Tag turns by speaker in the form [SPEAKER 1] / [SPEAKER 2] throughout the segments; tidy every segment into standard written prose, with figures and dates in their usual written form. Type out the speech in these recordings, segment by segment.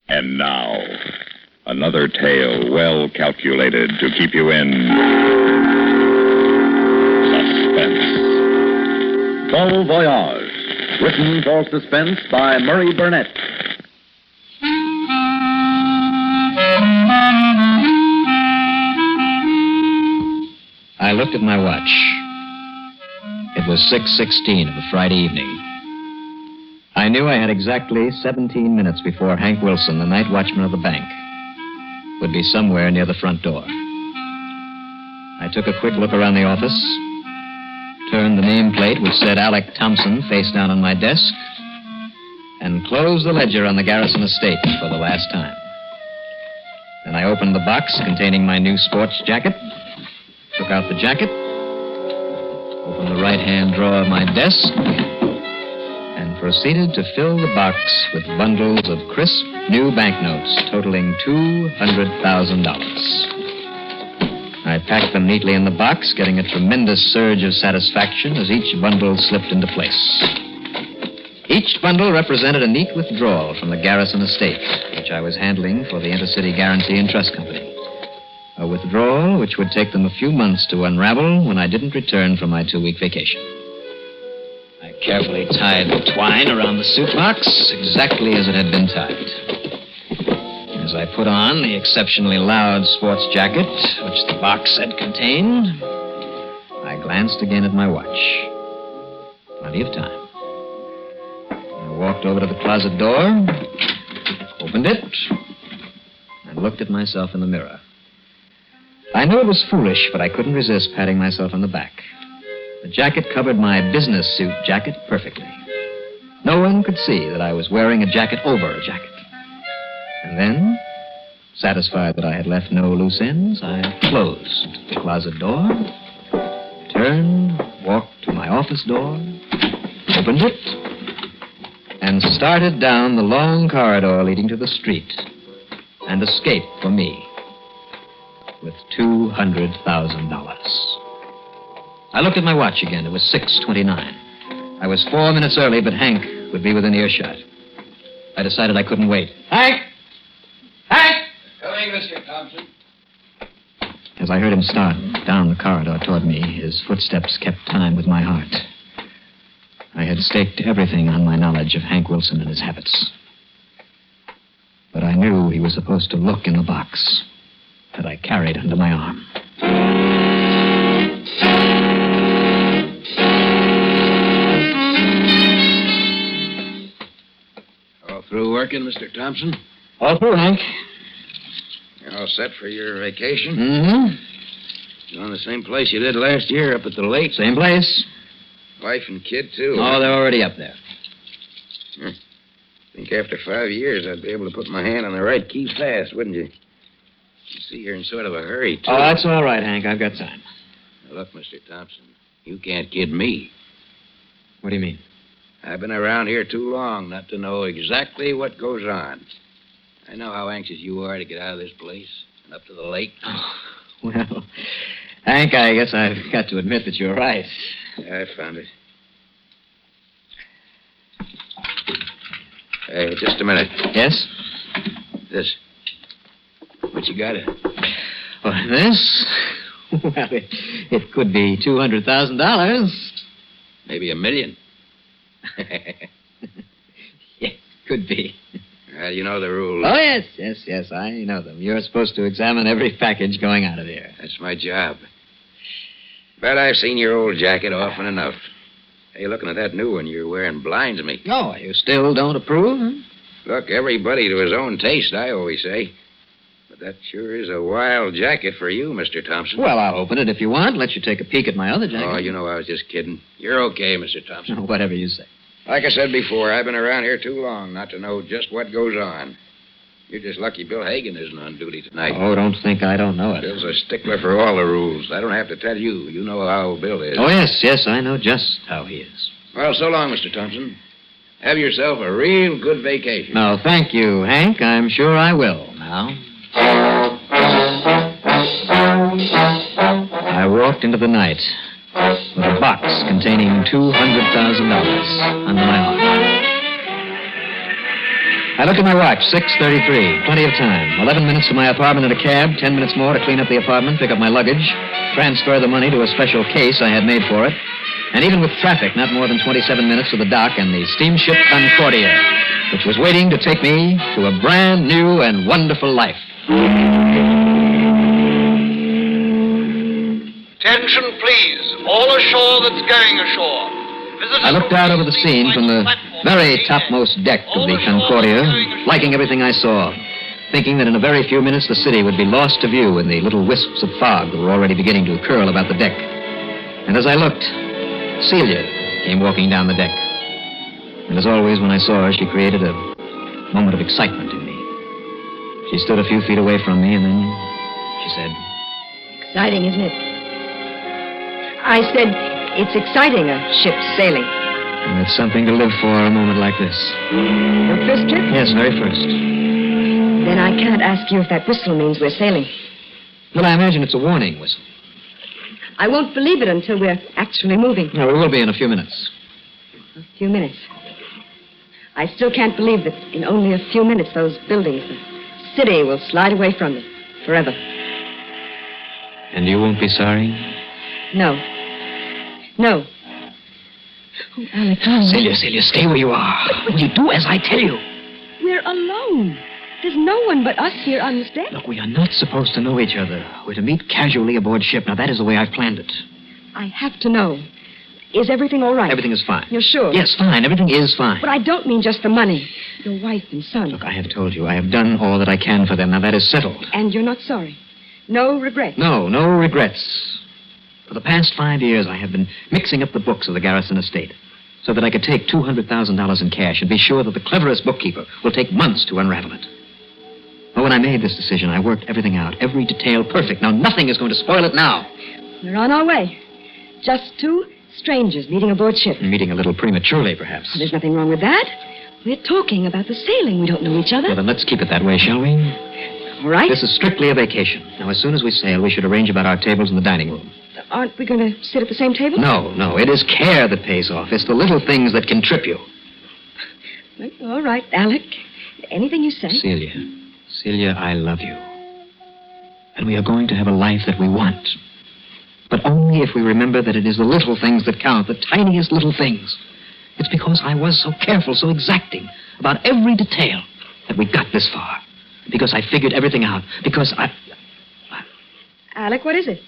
[SPEAKER 1] And now, another tale well calculated to keep you in suspense.
[SPEAKER 2] Full Voyage, written for Suspense by Murray Burnett.
[SPEAKER 3] I looked at my watch. It was 6:16 of a Friday evening. I knew I had exactly 17 minutes before Hank Wilson, the night watchman of the bank, would be somewhere near the front door. I took a quick look around the office, turned the nameplate which said Alec Thompson face down on my desk, and closed the ledger on the Garrison estate for the last time. Then I opened the box containing my new sports jacket, took out the jacket, opened the right-hand drawer of my desk, and proceeded to fill the box with bundles of crisp new banknotes totaling $200,000. I packed them neatly in the box, getting a tremendous surge of satisfaction as each bundle slipped into place. Each bundle represented a neat withdrawal from the Garrison estate, which I was handling for the Intercity Guarantee and Trust Company. A withdrawal which would take them a few months to unravel when I didn't return from my 2-week vacation. I carefully tied the twine around the suit box exactly as it had been tied. As I put on the exceptionally loud sports jacket, which the box had contained, I glanced again at my watch. Plenty of time. I walked over to the closet door, opened it, and looked at myself in the mirror. I knew it was foolish, but I couldn't resist patting myself on the back. The jacket covered my business suit jacket perfectly. No one could see that I was wearing a jacket over a jacket. And then, satisfied that I had left no loose ends, I closed the closet door, turned, walked to my office door, opened it, and started down the long corridor leading to the street and escaped for me with $200,000. I looked at my watch again. It was 6:29. I was 4 minutes early, but Hank would be within earshot. I decided I couldn't wait. Hank! Hank!
[SPEAKER 4] Coming, Mr. Thompson.
[SPEAKER 3] As I heard him start down the corridor toward me, his footsteps kept time with my heart. I had staked everything on my knowledge of Hank Wilson and his habits. But I knew he was supposed to look in the box that I carried under my arm.
[SPEAKER 4] All through working, Mr. Thompson?
[SPEAKER 3] All through, Hank.
[SPEAKER 4] You're all set for your vacation?
[SPEAKER 3] Mm-hmm.
[SPEAKER 4] You're on the same place you did last year up at the lake?
[SPEAKER 3] Same place.
[SPEAKER 4] Wife and kid, too?
[SPEAKER 3] Oh, they're already up there.
[SPEAKER 4] I think after 5 years I'd be able to put my hand on the right key fast, wouldn't you? You see, you're in sort of a hurry, too.
[SPEAKER 3] Oh, that's all right, Hank. I've got time.
[SPEAKER 4] Now, look, Mr. Thompson, you can't kid me.
[SPEAKER 3] What do you mean?
[SPEAKER 4] I've been around here too long not to know exactly what goes on. I know how anxious you are to get out of this place and up to the lake.
[SPEAKER 3] Oh, well, Hank, I guess I've got to admit that you're right.
[SPEAKER 4] Yeah, I found it. Hey, just a minute.
[SPEAKER 3] Yes?
[SPEAKER 4] This. What you got it?
[SPEAKER 3] Well, this? Well, it could be $200,000.
[SPEAKER 4] Maybe $1 million.
[SPEAKER 3] Yeah, could be.
[SPEAKER 4] Well, you know the rules.
[SPEAKER 3] Oh, yes, I know them. You're supposed to examine every package going out of here.
[SPEAKER 4] That's my job. But I've seen your old jacket often enough. Hey, looking at that new one you're wearing blinds me.
[SPEAKER 3] Oh, you still don't approve? Huh?
[SPEAKER 4] Look, everybody to his own taste, I always say. But that sure is a wild jacket for you, Mr. Thompson.
[SPEAKER 3] Well, I'll open it if you want. Let you take a peek at my other jacket.
[SPEAKER 4] Oh, you know I was just kidding. You're okay, Mr. Thompson.
[SPEAKER 3] Whatever you say.
[SPEAKER 4] Like I said before, I've been around here too long not to know just what goes on. You're just lucky Bill Hagan isn't on duty tonight.
[SPEAKER 3] Oh, don't think I don't know it.
[SPEAKER 4] Bill's a stickler for all the rules. I don't have to tell you. You know how Bill is.
[SPEAKER 3] Oh, yes, I know just how he is.
[SPEAKER 4] Well, so long, Mr. Thompson. Have yourself a real good vacation.
[SPEAKER 3] No, thank you, Hank. I'm sure I will now. I walked into the night with a box containing $200,000 under my arm. I looked at my watch, 6:33. Plenty of time. 11 minutes to my apartment in a cab, 10 minutes more to clean up the apartment, pick up my luggage, transfer the money to a special case I had made for it. And even with traffic, not more than 27 minutes to the dock and the steamship Concordia, which was waiting to take me to a brand new and wonderful life.
[SPEAKER 5] Attention, please. All ashore that's going ashore.
[SPEAKER 3] I looked out over the scene from the very topmost deck of the Concordia, liking everything I saw, thinking that in a very few minutes the city would be lost to view in the little wisps of fog that were already beginning to curl about the deck. And as I looked, Celia came walking down the deck. And as always, when I saw her, she created a moment of excitement in me. She stood a few feet away from me, and then she said,
[SPEAKER 6] Exciting, isn't it? I said, it's exciting, a ship sailing.
[SPEAKER 3] And it's something to live for a moment like this.
[SPEAKER 6] Your first trip?
[SPEAKER 3] Yes, very first.
[SPEAKER 6] Then I can't ask you if that whistle means we're sailing.
[SPEAKER 3] Well, I imagine it's a warning whistle.
[SPEAKER 6] I won't believe it until we're actually moving.
[SPEAKER 3] No, we will be in a few minutes.
[SPEAKER 6] A few minutes. I still can't believe that in only a few minutes those buildings, the city, will slide away from me forever.
[SPEAKER 3] And you won't be sorry?
[SPEAKER 6] No. No. Oh, Alec, no.
[SPEAKER 3] Celia, stay where you are. Will you do as I tell you?
[SPEAKER 6] We're alone. There's no one but us here on this deck.
[SPEAKER 3] Look, we are not supposed to know each other. We're to meet casually aboard ship. Now, that is the way I've planned it.
[SPEAKER 6] I have to know. Is everything all right?
[SPEAKER 3] Everything is fine.
[SPEAKER 6] You're sure?
[SPEAKER 3] Yes, fine. Everything is fine.
[SPEAKER 6] But I don't mean just the money. Your wife and son.
[SPEAKER 3] Look, I have told you. I have done all that I can for them. Now, that is settled.
[SPEAKER 6] And you're not sorry? No regrets?
[SPEAKER 3] No regrets. For the past 5 years, I have been mixing up the books of the Garrison estate so that I could take $200,000 in cash and be sure that the cleverest bookkeeper will take months to unravel it. But when I made this decision, I worked everything out, every detail perfect. Now, nothing is going to spoil it now.
[SPEAKER 6] We're on our way. Just two strangers meeting aboard ship.
[SPEAKER 3] Meeting a little prematurely, perhaps.
[SPEAKER 6] There's nothing wrong with that. We're talking about the sailing. We don't know each other.
[SPEAKER 3] Well, then let's keep it that way, shall we?
[SPEAKER 6] All right.
[SPEAKER 3] This is strictly a vacation. Now, as soon as we sail, we should arrange about our tables in the dining room.
[SPEAKER 6] Aren't we going to sit at the same table?
[SPEAKER 3] No. It is care that pays off. It's the little things that can trip you.
[SPEAKER 6] All right, Alec. Anything you say.
[SPEAKER 3] Celia, I love you. And we are going to have a life that we want. But only if we remember that it is the little things that count, the tiniest little things. It's because I was so careful, so exacting about every detail that we got this far. Because I figured everything out. Because I...
[SPEAKER 6] Alec, what is it?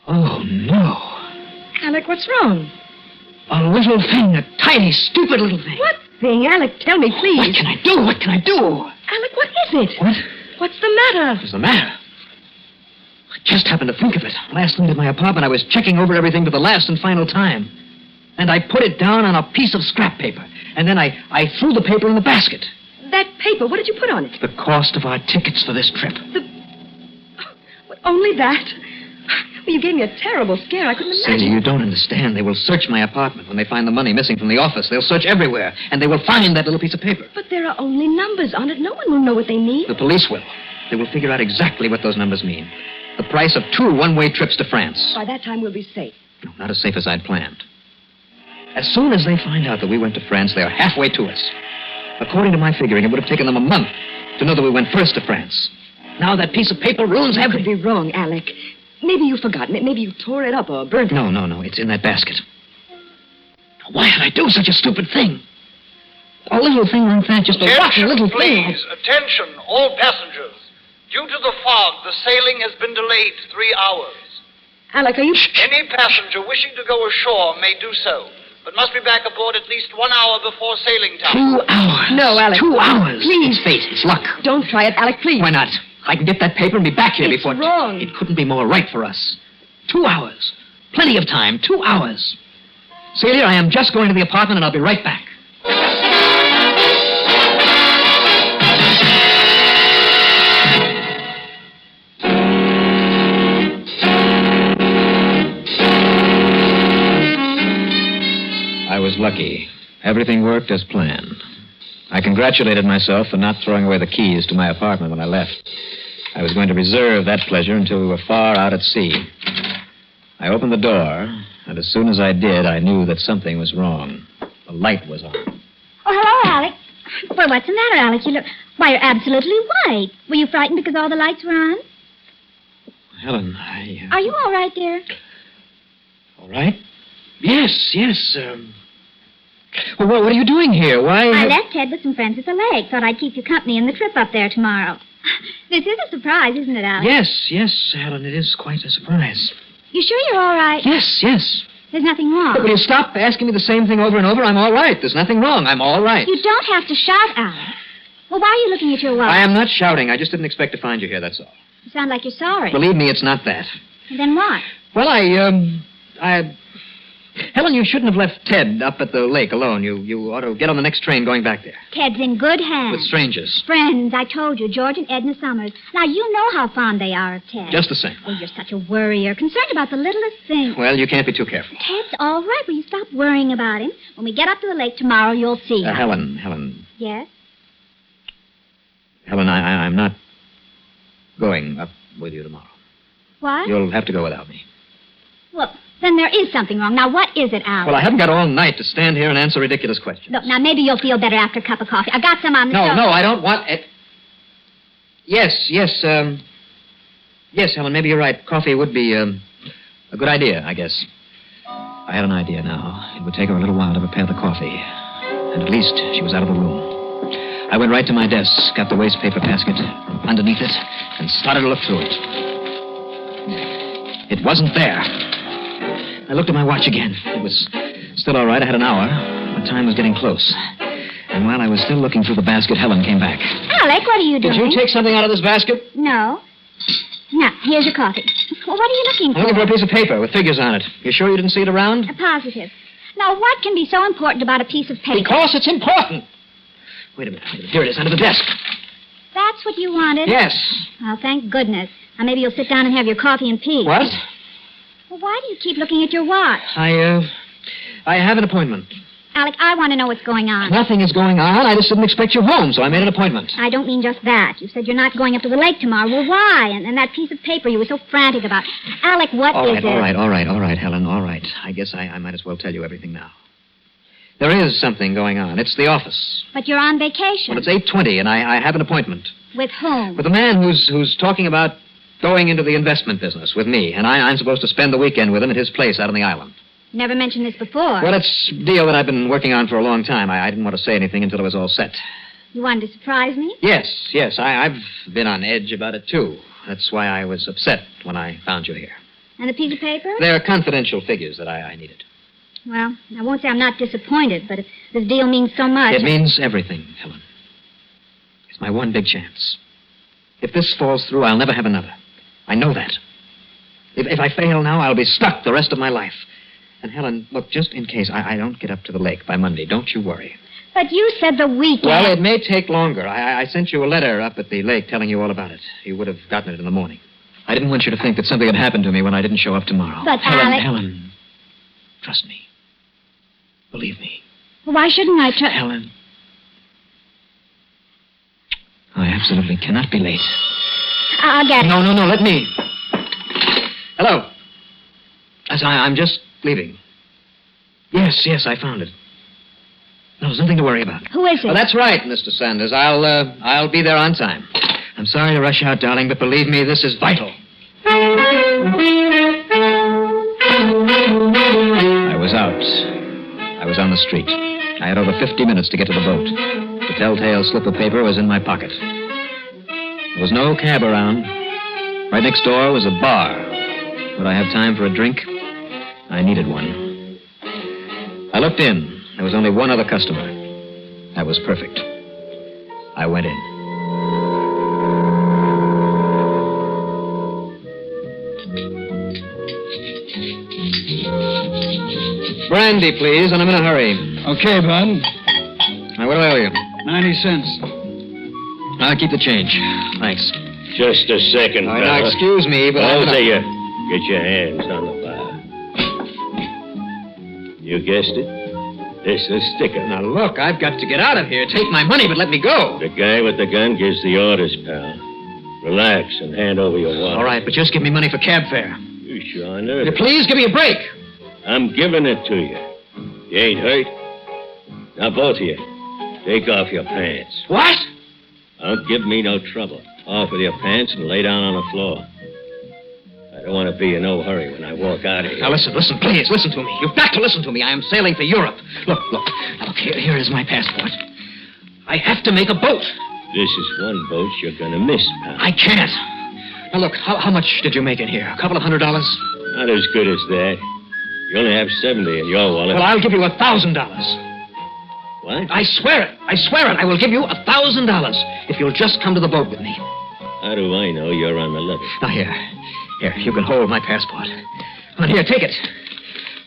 [SPEAKER 3] Oh, no.
[SPEAKER 6] Alec, what's wrong?
[SPEAKER 3] A little thing, a tiny, stupid little thing.
[SPEAKER 6] What thing? Alec, tell me, please.
[SPEAKER 3] What can I do?
[SPEAKER 6] Alec, what is it?
[SPEAKER 3] What?
[SPEAKER 6] What's the matter?
[SPEAKER 3] What's the matter? I just happened to think of it. Last night at my apartment, I was checking over everything for the last and final time. And I put it down on a piece of scrap paper. And then I threw the paper in the basket.
[SPEAKER 6] That paper, what did you put on it?
[SPEAKER 3] The cost of our tickets for this trip.
[SPEAKER 6] Only that? Well, you gave me a terrible scare. I couldn't imagine.
[SPEAKER 3] Sadie, you don't understand. They will search my apartment when they find the money missing from the office. They'll search everywhere, and they will find that little piece of paper.
[SPEAKER 6] But there are only numbers on it. No one will know what they mean.
[SPEAKER 3] The police will. They will figure out exactly what those numbers mean. The price of 2 one-way trips to France.
[SPEAKER 6] By that time, we'll be safe.
[SPEAKER 3] No, not as safe as I'd planned. As soon as they find out that we went to France, they are halfway to us. According to my figuring, it would have taken them a month to know that we went first to France. Now that piece of paper ruins everything.
[SPEAKER 6] You could be wrong, Alec. Maybe you forgot. Maybe you tore it up or burnt it.
[SPEAKER 3] No. It's in that basket. Why did I do such a stupid thing? A little thing like that, just a rotten little thing.
[SPEAKER 5] Please, attention, all passengers. Due to the fog, the sailing has been delayed 3 hours.
[SPEAKER 6] Alec, are you...
[SPEAKER 5] Any passenger wishing to go ashore may do so, but must be back aboard at least 1 hour before sailing time.
[SPEAKER 3] 2 hours.
[SPEAKER 6] No, Alec.
[SPEAKER 3] 2 hours.
[SPEAKER 6] Please.
[SPEAKER 3] It's fate. It's luck.
[SPEAKER 6] Don't try it, Alec, please.
[SPEAKER 3] Why not? I can get that paper and be back here
[SPEAKER 6] It's
[SPEAKER 3] before...
[SPEAKER 6] wrong.
[SPEAKER 3] It couldn't be more right for us. 2 hours. Plenty of time. 2 hours. Celia, I am just going to the apartment and I'll be right back. I was lucky. Everything worked as planned. I congratulated myself for not throwing away the keys to my apartment when I left. I was going to reserve that pleasure until we were far out at sea. I opened the door, and as soon as I did, I knew that something was wrong. The light was on.
[SPEAKER 7] Oh, hello, Alec. Well, what's the matter, Alec? Why, you're absolutely white. Were you frightened because all the lights were on?
[SPEAKER 3] Helen,
[SPEAKER 7] Are you all right, dear?
[SPEAKER 3] All right? Yes. Well, what are you doing here? Why...
[SPEAKER 7] I left Ted with some friends at the lake. Thought I'd keep you company in the trip up there tomorrow. This is a surprise, isn't it, Alec?
[SPEAKER 3] Yes, Helen, it is quite a surprise.
[SPEAKER 7] You sure you're all right?
[SPEAKER 3] Yes.
[SPEAKER 7] There's nothing wrong.
[SPEAKER 3] But will you stop asking me the same thing over and over? I'm all right. There's nothing wrong. I'm all right.
[SPEAKER 7] You don't have to shout, Alec. Well, why are you looking at your watch?
[SPEAKER 3] I am not shouting. I just didn't expect to find you here, that's all.
[SPEAKER 7] You sound like you're sorry.
[SPEAKER 3] Believe me, it's not that.
[SPEAKER 7] Then what?
[SPEAKER 3] Well, Helen, you shouldn't have left Ted up at the lake alone. You ought to get on the next train going back there.
[SPEAKER 7] Ted's in good hands.
[SPEAKER 3] With strangers.
[SPEAKER 7] Friends, I told you, George and Edna Summers. Now, you know how fond they are of Ted.
[SPEAKER 3] Just the same.
[SPEAKER 7] Oh, you're such a worrier, concerned about the littlest thing.
[SPEAKER 3] Well, you can't be too careful.
[SPEAKER 7] Ted's all right. Will you stop worrying about him? When we get up to the lake tomorrow, you'll see.
[SPEAKER 3] Helen.
[SPEAKER 7] Yes?
[SPEAKER 3] Helen, I'm not going up with you tomorrow.
[SPEAKER 7] What?
[SPEAKER 3] You'll have to go without me.
[SPEAKER 7] Well, then there is something wrong. Now, what is it, Alec?
[SPEAKER 3] Well, I haven't got all night to stand here and answer ridiculous questions.
[SPEAKER 7] Look, now, maybe you'll feel better after a cup of coffee. I've got some on the stove.
[SPEAKER 3] No, I don't want it. Yes, Helen, maybe you're right. Coffee would be a good idea, I guess. I had an idea now. It would take her a little while to prepare the coffee. And at least she was out of the room. I went right to my desk, got the waste paper basket underneath it, and started to look through it. It wasn't there. I looked at my watch again. It was still all right. I had an hour, but time was getting close. And while I was still looking through the basket, Helen came back.
[SPEAKER 7] Alec, what are you doing?
[SPEAKER 3] Did you take something out of this basket?
[SPEAKER 7] No. Now, here's your coffee. Well, what are you looking for?
[SPEAKER 3] I'm looking for a piece of paper with figures on it. You sure you didn't see it around?
[SPEAKER 7] Positive. Now, what can be so important about a piece of paper?
[SPEAKER 3] Because it's important. Wait a minute. Here it is, under the desk.
[SPEAKER 7] That's what you wanted?
[SPEAKER 3] Yes.
[SPEAKER 7] Well, thank goodness. Now, maybe you'll sit down and have your coffee in peace.
[SPEAKER 3] What?
[SPEAKER 7] Well, why do you keep looking at your watch?
[SPEAKER 3] I have an appointment.
[SPEAKER 7] Alec, I want to know what's going on.
[SPEAKER 3] Nothing is going on. I just didn't expect you home, so I made an appointment.
[SPEAKER 7] I don't mean just that. You said you're not going up to the lake tomorrow. Well, why? And that piece of paper you were so frantic about. Alec, what is it?
[SPEAKER 3] All right, Helen, all right. I guess I might as well tell you everything now. There is something going on. It's the office.
[SPEAKER 7] But you're on vacation.
[SPEAKER 3] Well, it's 8:20, and I have an appointment.
[SPEAKER 7] With whom?
[SPEAKER 3] With a man who's talking about going into the investment business with me, and I'm supposed to spend the weekend with him at his place out on the island.
[SPEAKER 7] Never mentioned this before.
[SPEAKER 3] Well, it's a deal that I've been working on for a long time. I didn't want to say anything until it was all set.
[SPEAKER 7] You wanted to surprise me?
[SPEAKER 3] Yes. I've been on edge about it, too. That's why I was upset when I found you here.
[SPEAKER 7] And the piece of paper?
[SPEAKER 3] They're confidential figures that I needed.
[SPEAKER 7] Well, I won't say I'm not disappointed, but if this deal means so much...
[SPEAKER 3] It means everything, Helen. It's my one big chance. If this falls through, I'll never have another. I know that. If I fail now, I'll be stuck the rest of my life. And, Helen, look, just in case I don't get up to the lake by Monday, don't you worry.
[SPEAKER 7] But you said the weekend.
[SPEAKER 3] Well, it may take longer. I sent you a letter up at the lake telling you all about it. You would have gotten it in the morning. I didn't want you to think that something had happened to me when I didn't show up tomorrow.
[SPEAKER 7] But, Alec...
[SPEAKER 3] Helen, trust me. Believe me.
[SPEAKER 7] Why shouldn't I trust...
[SPEAKER 3] Helen. I absolutely cannot be late.
[SPEAKER 7] I'll get it.
[SPEAKER 3] No, let me. Hello. I'm just leaving. Yes, I found it. No, there's nothing to worry about.
[SPEAKER 7] Who is it?
[SPEAKER 3] Oh, that's right, Mr. Sanders. I'll be there on time. I'm sorry to rush out, darling, but believe me, this is vital. I was out. I was on the street. I had over 50 minutes to get to the boat. The telltale slip of paper was in my pocket. There was no cab around. Right next door was a bar. Would I have time for a drink? I needed one. I looked in. There was only one other customer. That was perfect. I went in. Brandy, please, and I'm in a hurry.
[SPEAKER 8] Okay, bud.
[SPEAKER 3] Now, what do I owe you?
[SPEAKER 8] 90 cents.
[SPEAKER 3] I'll keep the change. Thanks.
[SPEAKER 9] Just a second,
[SPEAKER 3] Now,
[SPEAKER 9] fella.
[SPEAKER 3] excuse me, but
[SPEAKER 9] Both
[SPEAKER 3] I'm...
[SPEAKER 9] of you, get your hands on the bar. You guessed it. This is sticker.
[SPEAKER 3] Now, look, I've got to get out of here. Take my money, but let me go.
[SPEAKER 9] The guy with the gun gives the orders, pal. Relax and hand over your wallet.
[SPEAKER 3] All right, but just give me money for cab fare.
[SPEAKER 9] You sure know that.
[SPEAKER 3] Please give me a break.
[SPEAKER 9] I'm giving it to you. You ain't hurt. Now, both of you, Take off your pants.
[SPEAKER 3] What?
[SPEAKER 9] Don't give me no trouble. Off with your pants and lay down on the floor. I don't want to be in no hurry when I walk out of here.
[SPEAKER 3] Now, listen, please, listen to me. You've got to listen to me. I am sailing for Europe. Look, here is my passport. I have to make a boat.
[SPEAKER 9] This is one boat you're going to miss, pal.
[SPEAKER 3] I can't. Now, look, how much did you make in here? A couple of $100?
[SPEAKER 9] Not as good as that. You only have 70 in your wallet.
[SPEAKER 3] Well, I'll give you $1,000.
[SPEAKER 9] What?
[SPEAKER 3] I swear it. I will give you $1,000 if you'll just come to the boat with me.
[SPEAKER 9] How do I know you're on the level?
[SPEAKER 3] Now, here, you can hold my passport. Now, here, take it.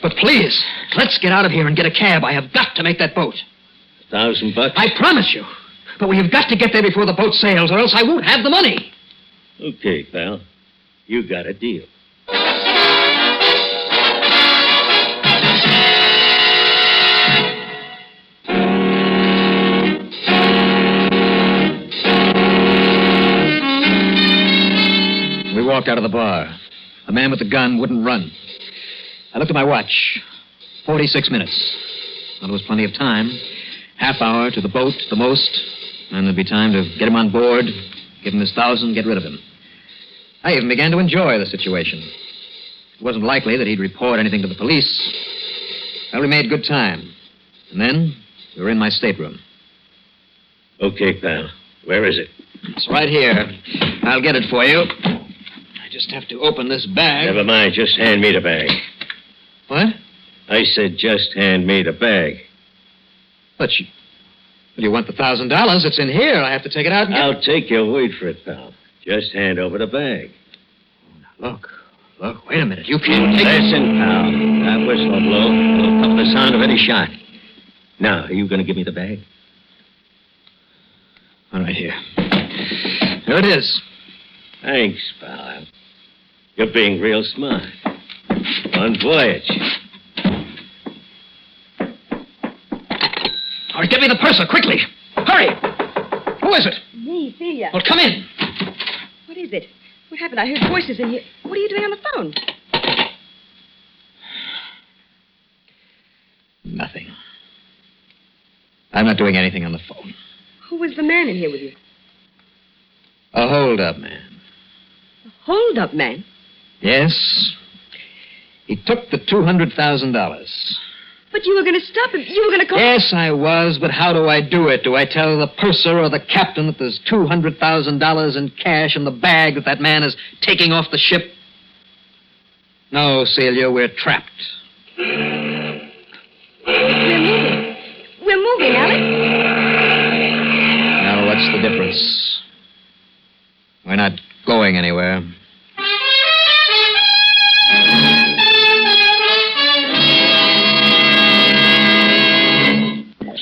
[SPEAKER 3] But please, let's get out of here and get a cab. I have got to make that boat.
[SPEAKER 9] $1,000?
[SPEAKER 3] I promise you. But we have got to get there before the boat sails, or else I won't have the money.
[SPEAKER 9] Okay, pal. You got a deal.
[SPEAKER 3] We walked out of the bar. The man with the gun wouldn't run. I looked at my watch. 46 minutes. Well, there was plenty of time. Half hour to the boat, the most. And there'd be time to get him on board, give him his 1,000, get rid of him. I even began to enjoy the situation. It wasn't likely that he'd report anything to the police. Well, we made good time. And then we were in my stateroom.
[SPEAKER 9] Okay, pal. Where is it?
[SPEAKER 3] It's right here. I'll get it for you. I just have to open this bag.
[SPEAKER 9] Never mind. Just hand me the bag.
[SPEAKER 3] What?
[SPEAKER 9] I said just hand me the bag.
[SPEAKER 3] But you want the $1,000? It's in here. I have to take it out and get
[SPEAKER 9] I'll take your word for it, pal. Just hand over the bag.
[SPEAKER 3] Look, wait a minute. You can't take it.
[SPEAKER 9] Listen, pal. That whistle will blow. It'll pump the sound of any shot. Now, are you going to give me the bag?
[SPEAKER 3] All right, here. Here it is.
[SPEAKER 9] Thanks, pal. You're being real smart. On Voyage.
[SPEAKER 3] All right, get me the purser, quickly. Hurry. Who is it?
[SPEAKER 6] Me, Celia.
[SPEAKER 3] Well, come in.
[SPEAKER 6] What is it? What happened? I heard voices in here. What are you doing on the phone?
[SPEAKER 3] Nothing. I'm not doing anything on the phone.
[SPEAKER 6] Who was the man in here with you?
[SPEAKER 3] A hold-up man.
[SPEAKER 6] A hold-up man?
[SPEAKER 3] Yes. He took the $200,000.
[SPEAKER 6] But you were going to stop him. You were going to call...
[SPEAKER 3] Yes, I was, but how do I do it? Do I tell the purser or the captain that there's $200,000 in cash in the bag that man is taking off the ship? No, Celia, we're trapped.
[SPEAKER 6] We're moving, Alex.
[SPEAKER 3] Now, what's the difference? We're not going anywhere.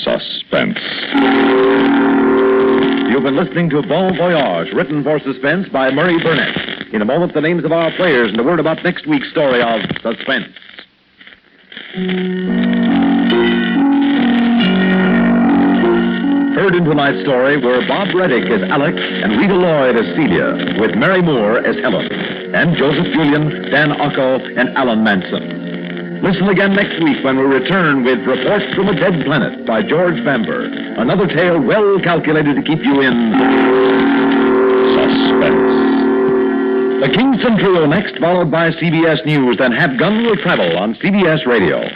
[SPEAKER 1] Suspense.
[SPEAKER 2] You've been listening to Voyage, written for Suspense by Murray Burnett. In a moment, the names of our players and a word about next week's story of Suspense. Heard in tonight's story were Bob Reddick as Alec and Rita Lloyd as Celia, with Mary Moore as Helen, and Joseph Julian, Dan Ocko, and Alan Manson. Listen again next week when we return with Reports from a Dead Planet by George Bamber. Another tale well calculated to keep you in suspense. The Kingston Trio next, followed by CBS News, then Have Gun Will Travel on CBS Radio.